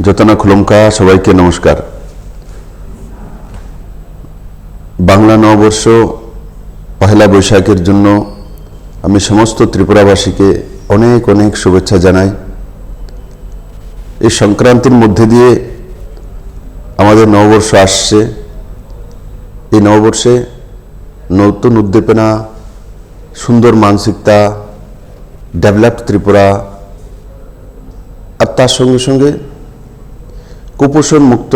যতনা খুলমকা সবাইকে নমস্কার। বাংলা নববর্ষ পহেলা বৈশাখের জন্য আমি সমস্ত ত্রিপুরাবাসীকে অনেক অনেক শুভেচ্ছা জানাই। এই সংক্রান্তির মধ্যে দিয়ে আমাদের নববর্ষ আসছে। এই নববর্ষে নতুন উদ্দীপনা, সুন্দর মানসিকতা, ডেভেলপড ত্রিপুরা, আর তার সঙ্গে সঙ্গে কুপোষণ মুক্ত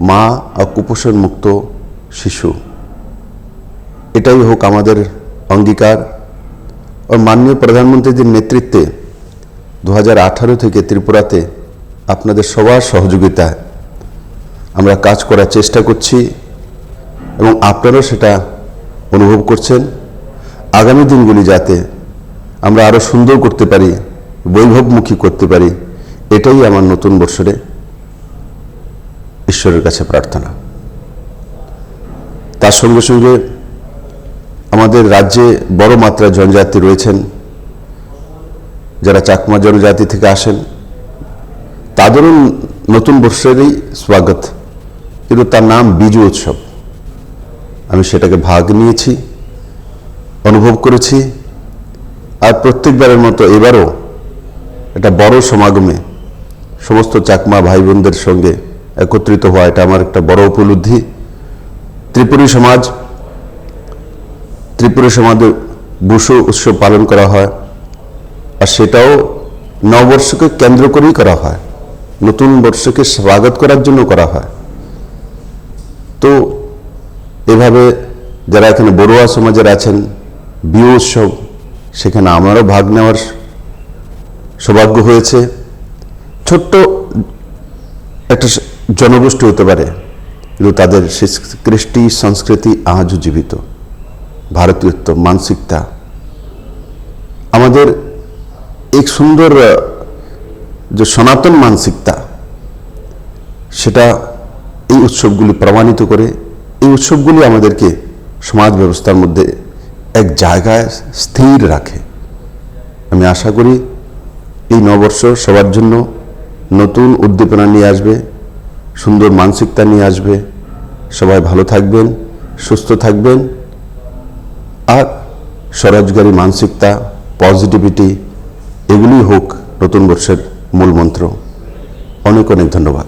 মা আর কুপোষণ মুক্ত শিশু, এটাই হোক আমাদের অঙ্গীকার। আর মাননীয় প্রধানমন্ত্রীর নেতৃত্বে 2018 থেকে ত্রিপুরাতে আপনাদের সবার সহযোগিতায় আমরা কাজ করার চেষ্টা করছি এবং আপনারাও সেটা অনুভব করছেন। আগামী দিনগুলি যাতে আমরা আরও সুন্দর করতে পারি, বৈভবমুখী করতে পারি, এটাই আমার নতুন বৎসরে ঈশ্বরের কাছে প্রার্থনা। তার সঙ্গে সঙ্গে আমাদের রাজ্যে বড় মাত্রায় জনজাতি রয়েছেন, যারা চাকমা জনজাতি থেকে আসেন, তাদেরও নতুন বৎসরেরই স্বাগত, কিন্তু তার নাম বিজু উৎসব। আমি সেটাকে ভাগ নিয়েছি, অনুভব করেছি। আর প্রত্যেকবারের মতো এবারও একটা বড় সমাগমে সমস্ত চাকমা ভাই বোনদের সঙ্গে একত্রিত হওয়া, এটা আমার একটা বড় উপলব্ধি। ত্রিপুরী সমাজে বুসু উৎসব পালন করা হয়, আর সেটাও নববর্ষকে কেন্দ্র করেই করা হয়, নতুন বর্ষকে স্বাগত করার জন্য করা হয়। তো এভাবে যারা এখানে বড়ুয়া সমাজের আছেন, বিহু উৎসব, সেখানে আমারও ভাগ নেওয়ার সৌভাগ্য হয়েছে। ছোট্ট একটা জনগোষ্ঠী হতে পারে, কিন্তু তাদের কৃষ্টি সংস্কৃতি আজও জীবিত। ভারতীয়ত্ব, মানসিকতা, আমাদের এক সুন্দর যে সনাতন মানসিকতা, সেটা এই উৎসবগুলি প্রমাণিত করে। এই উৎসবগুলি আমাদেরকে সমাজ ব্যবস্থার মধ্যে এক জায়গায় স্থির রাখে। আমি আশা করি এই নববর্ষ সবার জন্য নতুন উদ্দীপনা নিয়ে আসবে, সুন্দর মানসিকতা নিয়ে আসবে। সবাই ভালো থাকবেন, সুস্থ থাকবেন, আর স্বরোজগারী মানসিকতা, পজিটিভিটি, এগুলি হোক নতুন বর্ষের মূল মন্ত্র। অনেক অনেক ধন্যবাদ।